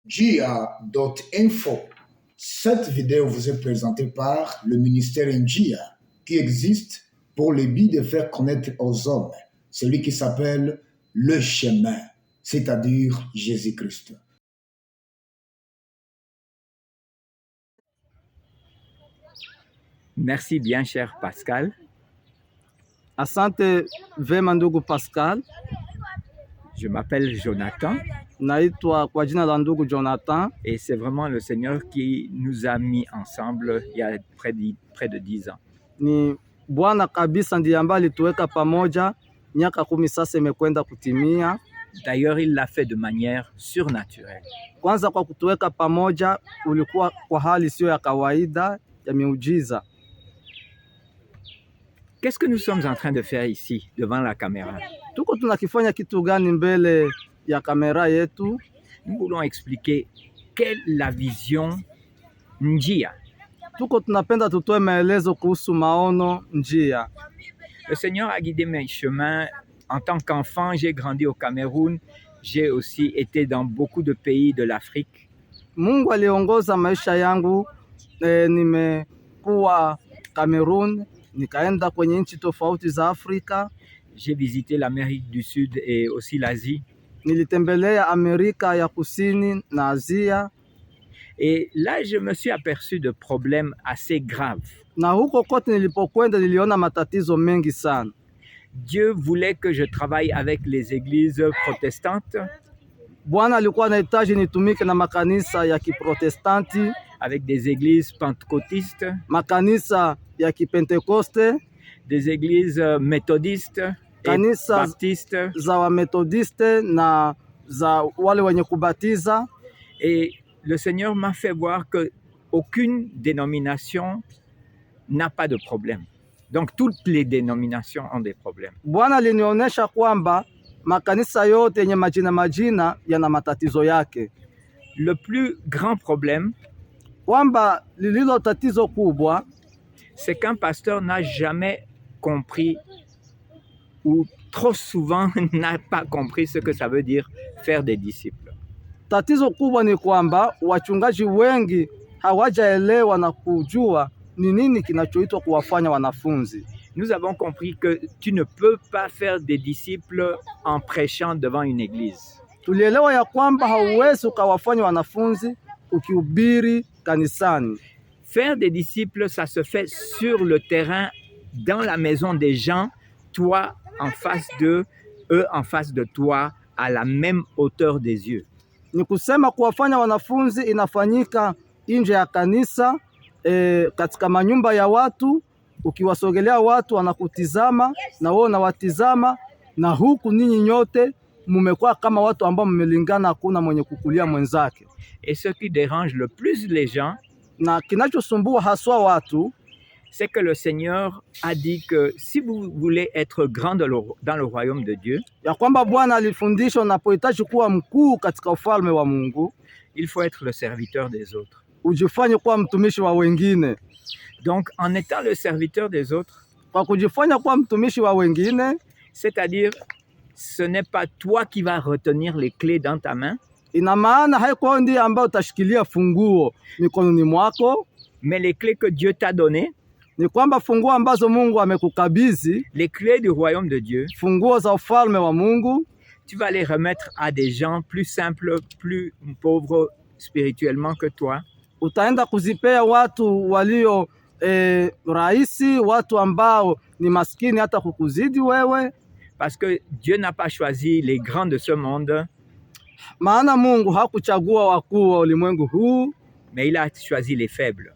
Njia.info. Cette vidéo vous est présentée par le ministère Njia, qui existe pour le but de faire connaître aux hommes celui qui s'appelle le chemin, c'est-à-dire Jésus-Christ. Merci bien, cher Pascal. Asante vema ndugu Pascal. Je m'appelle Jonathan. Naitwa kwa jina la ndugu Jonathan. Et c'est vraiment le Seigneur qui nous a mis ensemble il y a près de 10 ans. Ni Bwana kabisa ndiye ambaye alituweka pamoja, miaka 10 sasa imekwenda kutimia. D'ailleurs, il l'a fait de manière surnaturelle. Kwanza kwa kutuweka pamoja ulikuwa kwa hali sio ya kawaida, ya miujiza. Qu'est-ce que nous sommes en train de faire ici, devant la caméra? Tuko tunakifanya kitu gani mbele ya kamera yetu? Nous voulons expliquer quelle est la vision Njia. Tuko tunapenda tutoe maelezo kuhusu maono Njia. Le Seigneur a guidé mes chemins. En tant qu'enfant, j'ai grandi au Cameroun. J'ai aussi été dans beaucoup de pays de l'Afrique. Mungu aliongoza maisha yangu. Nimekuwa Cameroon, nikaenda kwenye nchi tofauti za Afrika. J'ai visité l'Amérique du Sud et aussi l'Asie. Nilitembelea Amerika ya Kusini na Asia. Et là, je me suis aperçu de problèmes assez graves. Na huko kote nilipokwenda niliona matatizo mengi sana. Dieu voulait que je travaille avec les églises protestantes. Bwana alikuwa anahitaji nitumike na makanisa ya Kiprotestanti, avec des églises pentecôtistes, makanisa ya Kipentekoste, des églises méthodistes, kanisa baptistes, za wa methodiste na za wale wenye kubatiza. Et le Seigneur m'a fait voir que aucune dénomination n'a pas de problème. Donc toutes les dénominations ont des problèmes. Bwana alinionyesha kwamba makanisa yote yenye majina yana matatizo yake. Le plus grand problème, kwamba lililo tatizo kubwa, c'est qu'un pasteur n'a jamais compris ou trop souvent n'a pas compris ce que ça veut dire faire des disciples. Tatizo kubwa ni kwamba wachungaji wengi hawajaelewa na kujua ni nini kinachoitwa kuwafanya wanafunzi. Nous avons compris que tu ne peux pas faire des disciples en prêchant devant une église. Tulielewa ya kwamba hauwezi ukawafanya wanafunzi ukihubiri kanisani. Faire des disciples, ça se fait sur le terrain, dans la maison des gens, toi en face d'eux, eux en face de toi, à la même hauteur des yeux. Ni kusema kuwafanya wanafunzi inafanyika nje ya kanisa, katika manyumba ya watu, ukiwasogelea watu wanakutizama na wewe unawatizama, na huku ninyi nyote mumekuwa kama watu ambao mmelingana, hakuna mwenye kukulia mwenzake. Et ce qui dérange le plus les gens, na kinachosumbua haswa watu, c'est que le Seigneur a dit que si vous voulez être grand dans le royaume de Dieu, ya kwamba Bwana alifundisha unapohitaji kuwa mkuu katika ufalme wa Mungu, il faut être le serviteur des autres. Ujifanye kuwa mtumishi wa wengine. Donc en étant le serviteur des autres, kwa kujifanya kuwa mtumishi wa wengine, c'est-à-dire ce n'est pas toi qui vas retenir les clés dans ta main, ina maana haiko ndiye ambaye utashikilia funguo mikononi mwako, mais les clés que Dieu t'a données, ni kwamba funguo ambazo Mungu amekukabidhi, les clés du royaume de Dieu, funguo za ufalme wa Mungu, tu vas les remettre à des gens plus simples, plus pauvres spirituellement que toi. Utaenda kuzipea watu walio rahisi, watu ambao ni maskini hata kukuzidi wewe. Parce que Dieu n'a pas choisi les grands de ce monde. Maana Mungu hakuchagua wakuu wa ulimwengu huu, mais il a choisi les faibles.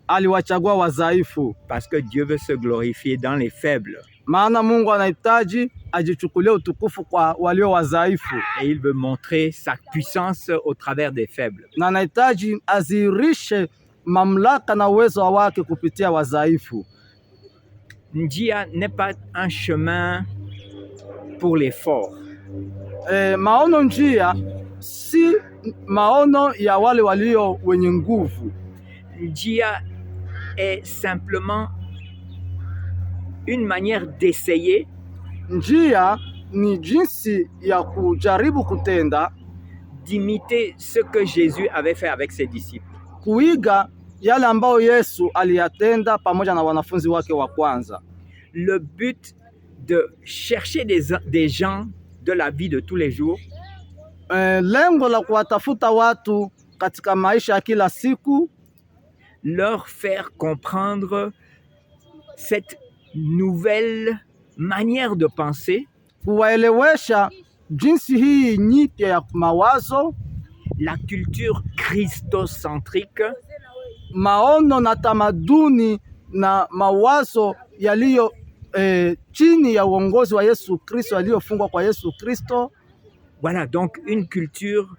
Aliwachagua wadhaifu. Parce que Dieu veut se glorifier dans les faibles. Maana Mungu anahitaji ajichukulie utukufu kwa walio wadhaifu. Et il veut montrer sa puissance au travers des faibles. Na anahitaji azirishe mamlaka na uwezo wake kupitia wadhaifu. Njia n'est pas un chemin pour les forts. Maono Njia si maono ya wale walio wenye nguvu. Njia est simplement une manière d'essayer Njia ni jinsi ya kujaribu kutenda d'imiter ce que Jésus avait fait avec ses disciples. kuiga yale ambayo Yesu aliyatenda pamoja na wanafunzi wake wa kwanza. Le but de chercher des gens de la vie de tous les jours, Lengo la kuwatafuta watu katika maisha ya kila siku, leur faire comprendre cette nouvelle manière de penser, kuwaelewesha jinsi hii nyipya ya mawazo, la culture christocentrique, maono na tamaduni na mawazo yaliyo chini ya uongozi wa Yesu Kristo, yaliyofungwa kwa Yesu Kristo. Voilà, donc une culture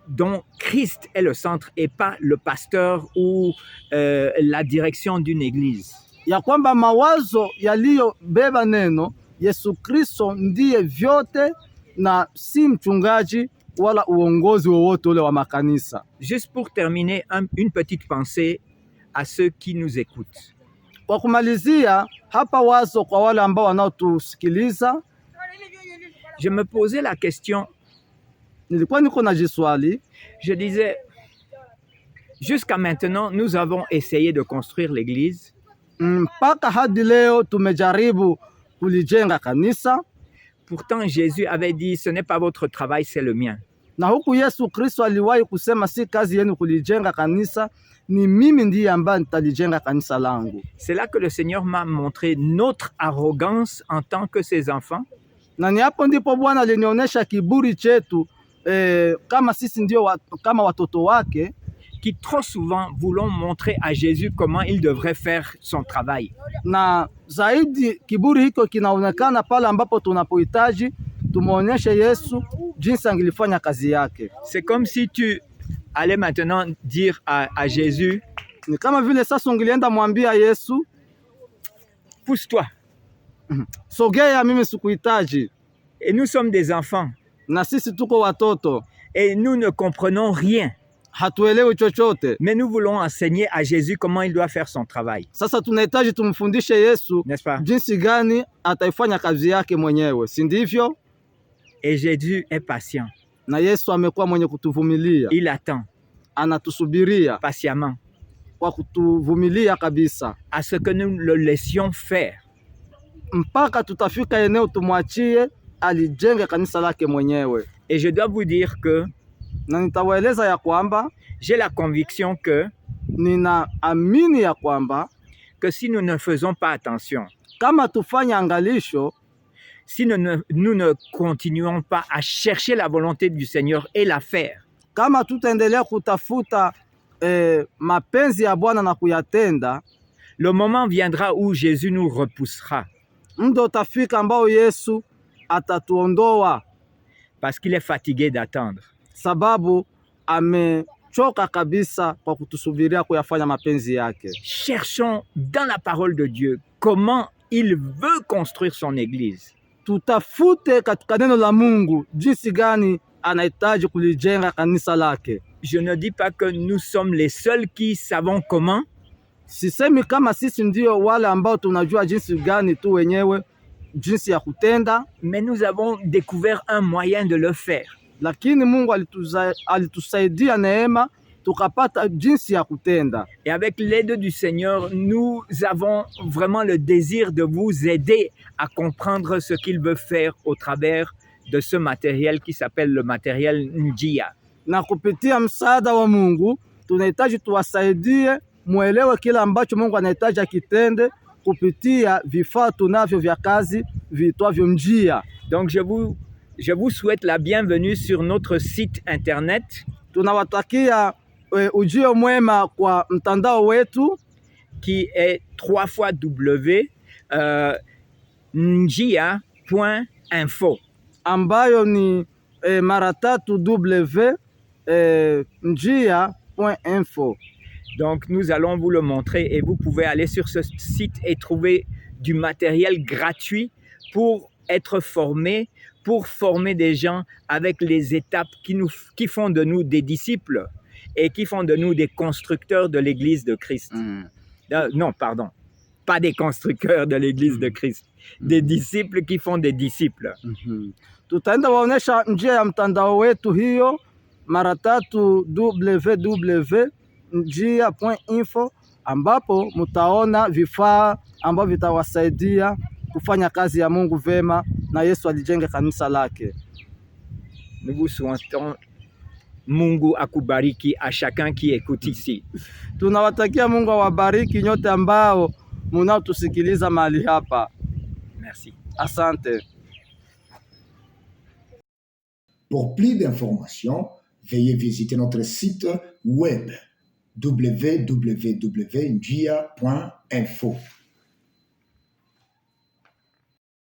dont Christ est le centre et pas le pasteur ou la direction d'une église. Ya kwamba mawazo yaliyobeba neno Yesu Kristo ndiye vyote na si mchungaji wala uongozi wowote ule wa makanisa. Juste pour terminer, une petite pensée à ceux qui nous écoutent. Kwa kumalizia hapa, wazo kwa wale ambao wanaotusikiliza, Je me posais la question, nilikuwa niko na jiswali, je disais, jusqu'à maintenant, nous avons essayé de construire l'église, mpaka hadi leo tumejaribu kulijenga kanisa, pourtant Jésus avait dit, ce n'est pas votre travail, c'est le mien. na huku Yesu Kristo aliwahi kusema si kazi yenu kulijenga kanisa, ni mimi ndiye ambaye nitalijenga kanisa langu. C'est là que le Seigneur m'a montré notre arrogance en tant que ses enfants, Na ni hapo ndipo Bwana alinionyesha kiburi chetu kama sisi ndio kama watoto wake, qui trop souvent voulons montrer à Jésus comment il devrait faire son travail. na zaidi kiburi hiko kinaonekana pale ambapo tunapohitaji tumuonyeshe Yesu jinsi angilifanya kazi yake. C'est comme si tu allais maintenant dire à Jésus, Ni kama vile sasa ungelienda mwambia Yesu, pousse-toi. sogea, mimi sikuhitaji. Et nous sommes des enfants Na sisi tuko watoto, et nous ne comprenons rien. hatuelewi chochote. Mais nous voulons enseigner à Jésus comment il doit faire son travail. Sasa tunahitaji tumfundishe Yesu N'est-ce pas? jinsi gani ataifanya kazi yake mwenyewe, si ndivyo? Et Jésus est patient. Na Yesu amekuwa mwenye kutuvumilia, Il attend anatusubiria patiemment kwa kutuvumilia kabisa, à ce que nous le laissions faire. mpaka tutafika eneo tumwachie alijenge kanisa lake mwenyewe. Et je dois vous dire que Na nitawaeleza ya kwamba j'ai la conviction ninaamini ya kwamba que si nous ne faisons pas attention, kama tufanye angalisho, si nous ne continuons pas à chercher la volonté du Seigneur et la faire, kama tutaendelea kutafuta mapenzi ya Bwana na kuyatenda, le moment viendra où Jésus nous repoussera muda utafika ambao Yesu atatuondoa, parce qu'il est fatigué d'attendre. sababu amechoka kabisa kwa kutusubiria kuyafanya mapenzi yake. Cherchons dans la parole de Dieu comment il veut construire son église. Tutafute katika neno la Mungu jinsi gani anahitaji kulijenga kanisa lake. Je ne dis pas que nous sommes les seuls qui savons comment, Sisemi kama sisi ndio wale ambao tunajua jinsi gani tu wenyewe jinsi ya kutenda, mais nous avons découvert un moyen de le faire. lakini Mungu alitusaidia neema tukapata jinsi ya kutenda. Et avec l'aide du Seigneur, nous avons vraiment le désir de vous aider à comprendre ce qu'il veut faire au travers de ce matériel qui s'appelle le matériel Njia. Na kupitia msaada wa Mungu tunahitaji tuwasaidie muelewe kile ambacho Mungu anahitaji akitende kupitia vifaa tunavyo vya kazi viitwavyo Njia. Donc je vous souhaite la bienvenue sur notre site internet Tunawatakia ujio mwema kwa mtandao wetu qui est www.njia.info. ambayo ni mara 3 njia.info. Donc nous allons vous le montrer et vous pouvez aller sur ce site et trouver du matériel gratuit pour être formé, pour former des gens avec les étapes qui font de nous des disciples et qui font de nous des constructeurs de l'Église de Christ. Non, pardon, pas des constructeurs de l'Église de Christ, des disciples qui font des disciples. Tutaenda waonesha njia ya mtandao wetu hiyo mara tatu www.njia.info, ambapo mutaona vifaa ambavyo vitawasaidia kufanya kazi ya Mungu vema, na Yesu alijenge kanisa lake. Nous vous souhaitons Mungu akubariki à chacun qui écoute ici. Tunawatakia Mungu awabariki nyote ambao munaotusikiliza mahali hapa. Merci. Asante. Pour plus d'informations, veuillez visiter notre site web www.njia.info.